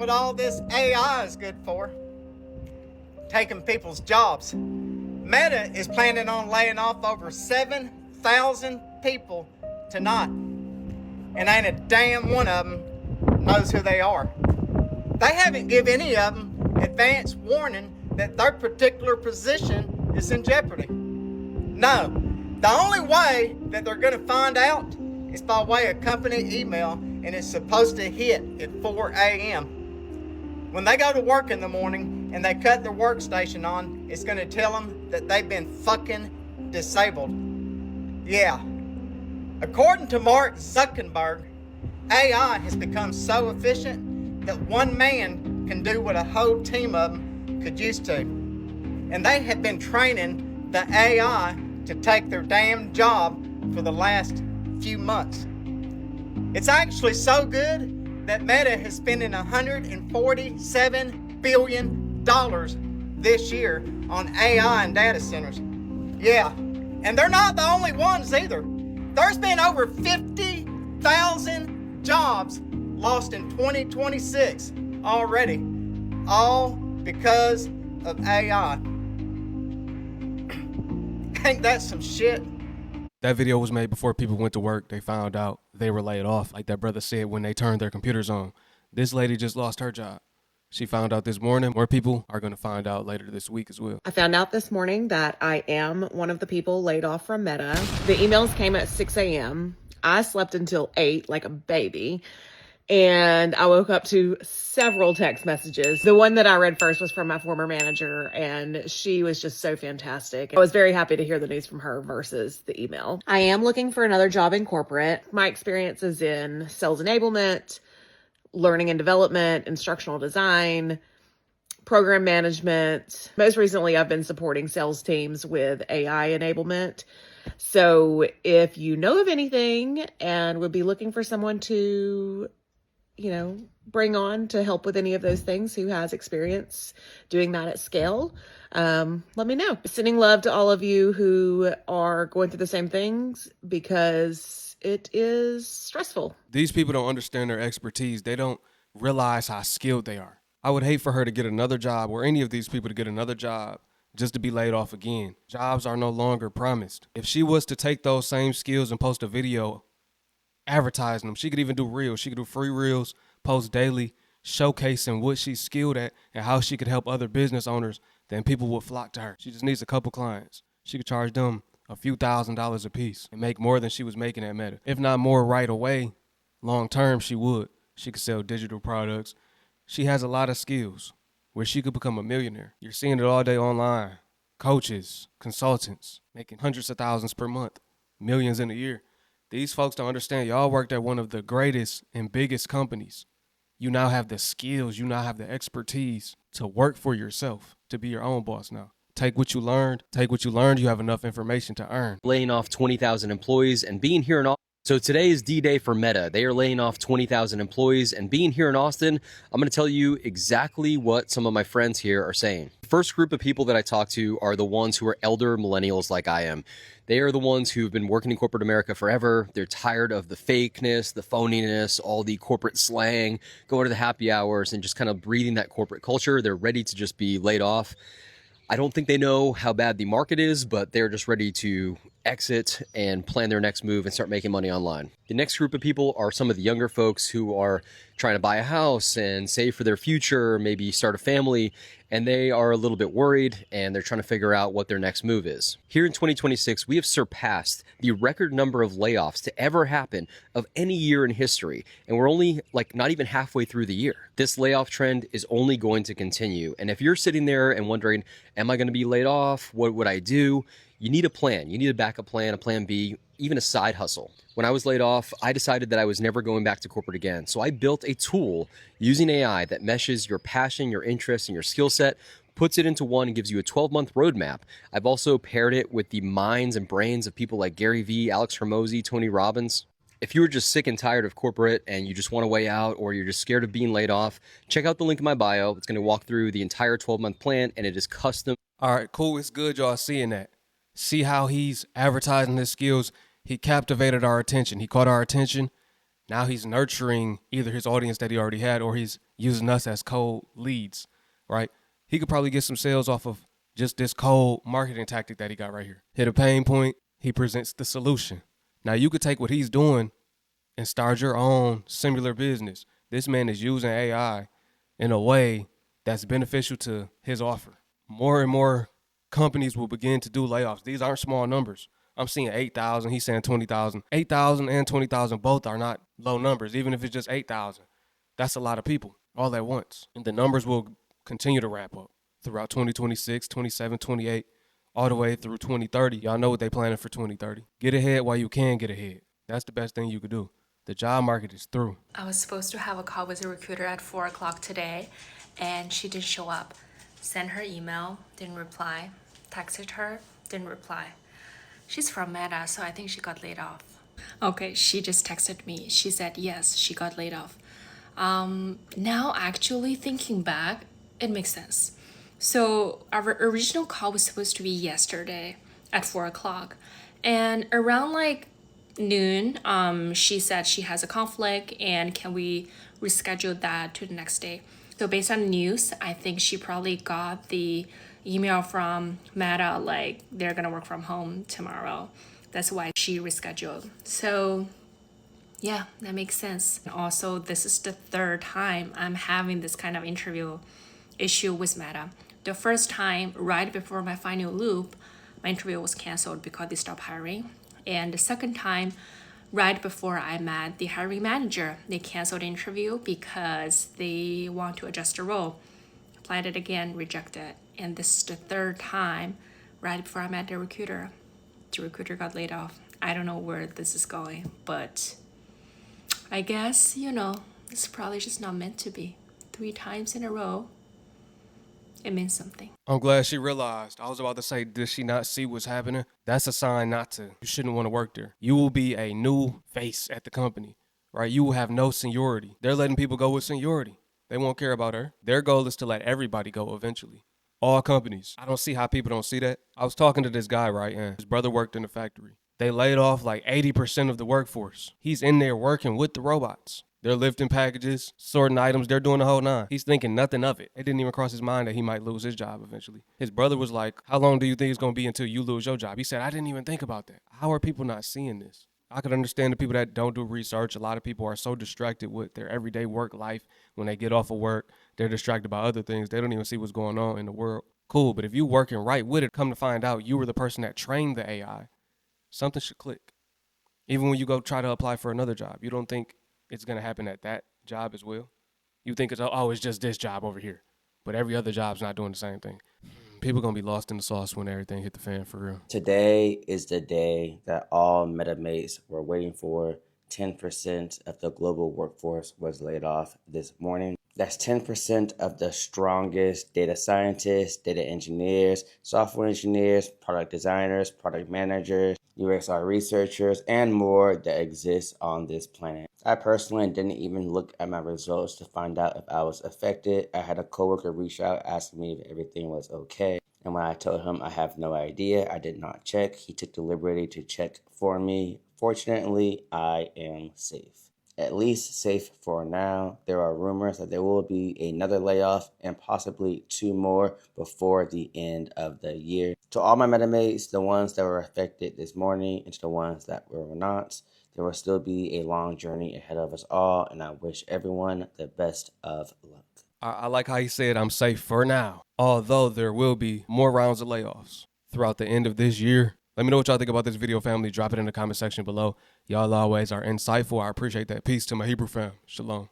what all this AI is good for. Taking people's jobs. Meta is planning on laying off over 7,000 people tonight. And ain't a damn one of them knows who they are. They haven't given any of them advance warning that their particular position is in jeopardy. No, the only way that they're going to find out is by way of company email, and it's supposed to hit at 4 a.m. When they go to work in the morning and they cut their workstation on, it's going to tell them that they've been fucking disabled. Yeah. According to Mark Zuckerberg, AI has become so efficient that one man can do what a whole team of them could used to. And they have been training the AI to take their damn job for the last few months. It's actually so good that Meta is spending $147 billion this year on AI and data centers. Yeah, and they're not the only ones either. There's been over 50,000 jobs lost in 2026 already, all because of AI. Ain't that some shit? That video was made before people went to work. They found out they were laid off, like that brother said, when they turned their computers on. This lady just lost her job. She found out this morning. More people are going to find out later this week as well. I found out this morning that I am one of the people laid off from Meta. The emails came at 6 a.m. I slept until 8 like a baby. And I woke up to several text messages. The one that I read first was from my former manager, and she was just so fantastic. I was very happy to hear the news from her versus the email. I am looking for another job in corporate. My experience is in sales enablement, learning and development, instructional design, program management. Most recently, I've been supporting sales teams with AI enablement. So if you know of anything and would be looking for someone to, bring on to help with any of those things, who has experience doing that at scale, let me know. Sending love to all of you who are going through the same things, because it is stressful. These people don't understand their expertise. They don't realize how skilled they are. I would hate for her to get another job, or any of these people to get another job, just to be laid off again. Jobs are no longer promised. If she was to take those same skills and post a video advertising them, she could even do reels. She could do free reels, post daily, showcasing what she's skilled at and how she could help other business owners. Then people will flock to her. She just needs a couple clients. She could charge them a few $1,000s a piece and make more than she was making at Meta. If not more right away, long term she would. She could sell digital products. She has a lot of skills where she could become a millionaire. You're seeing it all day online. Coaches, consultants, making hundreds of thousands per month, millions in a year. These folks don't understand. Y'all worked at one of the greatest and biggest companies. You now have the skills. You now have the expertise to work for yourself, to be your own boss now. Take what you learned. You have enough information to earn. Laying off 20,000 employees and being here in Austin. So today is D-Day for Meta. They are laying off 20,000 employees, and being here in Austin, I'm going to tell you exactly what some of my friends here are saying. The first group of people that I talk to are the ones who are elder millennials like I am. They are the ones who've been working in corporate America forever. They're tired of the fakeness, the phoniness, all the corporate slang, going to the happy hours and just kind of breathing that corporate culture. They're ready to just be laid off. I don't think they know how bad the market is, but they're just ready to exit and plan their next move and start making money online. The next group of people are some of the younger folks who are trying to buy a house and save for their future, maybe start a family, and they are a little bit worried and they're trying to figure out what their next move is. Here in 2026, we have surpassed the record number of layoffs to ever happen of any year in history, and we're only not even halfway through the year. This layoff trend is only going to continue, and if you're sitting there and wondering, am I going to be laid off? What would I do? You need a plan. You need a backup plan, a plan B, even a side hustle. When I was laid off, I decided that I was never going back to corporate again. So I built a tool using AI that meshes your passion, your interests, and your skill set, puts it into one, and gives you a 12-month roadmap. I've also paired it with the minds and brains of people like Gary Vee, Alex Hormozi, Tony Robbins. If you were just sick and tired of corporate and you just want a way out, or you're just scared of being laid off, check out the link in my bio. It's going to walk through the entire 12-month plan, and it is custom. All right, cool. It's good y'all seeing that. See how he's advertising his skills. He captivated our attention. He caught our attention. Now he's nurturing either his audience that he already had, or he's, using us as cold leads, right? He could probably get some sales off of just this cold marketing tactic that he got right here. Hit a pain point, he presents the solution. Now you could take what he's doing and start your own similar business. This man is using AI in a way that's beneficial to his offer. More and more companies will begin to do layoffs. These aren't small numbers. I'm seeing 8,000. He's saying 20,000. 8,000 and 20,000 both are not low numbers, even if it's just 8,000. That's a lot of people all at once. And the numbers will continue to ramp up throughout 2026, 27, 28, all the way through 2030. Y'all know what they planning for 2030. Get ahead while you can get ahead. That's the best thing you could do. The job market is through. I was supposed to have a call with a recruiter at 4 o'clock today, and she didn't show up. Sent her email, didn't reply. Texted her, didn't reply. She's from Meta, so I think she got laid off. Okay, she just texted me. She said yes, she got laid off. Now actually thinking back, it makes sense. So our original call was supposed to be yesterday at 4 o'clock, and around like noon, she said she has a conflict and can we reschedule that to the next day. So based on the news, I think she probably got the email from Meta like they're gonna work from home tomorrow. That's why she rescheduled. So yeah, that makes sense. Also, this is the third time I'm having this kind of interview issue with Meta. The first time, right before my final loop, my interview was canceled because they stopped hiring. And the second time, right before I met the hiring manager, they canceled the interview because they want to adjust the role. Applied it again, rejected. And this is the third time, right before I met the recruiter got laid off. I don't know where this is going, but I guess, it's probably just not meant to be. 3 times in a row, it means something. I'm glad she realized. I was about to say, did she not see what's happening? That's a sign not to. You shouldn't want to work there. You will be a new face at the company, right? You will have no seniority. They're letting people go with seniority. They won't care about her. Their goal is to let everybody go eventually. All companies. I don't see how people don't see that. I was talking to this guy, right? And his brother worked in a factory. They laid off like 80% of the workforce. He's in there working with the robots. They're lifting packages, sorting items. They're doing the whole nine. He's thinking nothing of it. It didn't even cross his mind that he might lose his job eventually. His brother was like, how long do you think it's going to be until you lose your job? He said, I didn't even think about that. How are people not seeing this? I could understand the people that don't do research. A lot of people are so distracted with their everyday work life. When they get off of work, they're distracted by other things. They don't even see what's going on in the world. Cool, but if you working right with it, come to find out you were the person that trained the AI, something should click. Even when you go try to apply for another job, you don't think it's going to happen at that job as well. You think it's just this job over here, but every other job's not doing the same thing. People going to be lost in the sauce when everything hit the fan for real. Today is the day that all MetaMates were waiting for. 10% of the global workforce was laid off this morning. That's 10% of the strongest data scientists, data engineers, software engineers, product designers, product managers, UXR researchers, and more that exist on this planet. I personally didn't even look at my results to find out if I was affected. I had a coworker reach out asking me if everything was okay. And when I told him I have no idea, I did not check. He took the liberty to check for me. Fortunately, I am safe. At least safe for now. There are rumors that there will be another layoff and possibly 2 more before the end of the year. To all my MetaMates, the ones that were affected this morning and to the ones that were not, there will still be a long journey ahead of us all, and I wish everyone the best of luck. I like how he said, I'm safe for now, although there will be more rounds of layoffs throughout the end of this year. Let me know what y'all think about this video, family. Drop it in the comment section below. Y'all always are insightful. I appreciate that. Peace to my Hebrew fam. Shalom.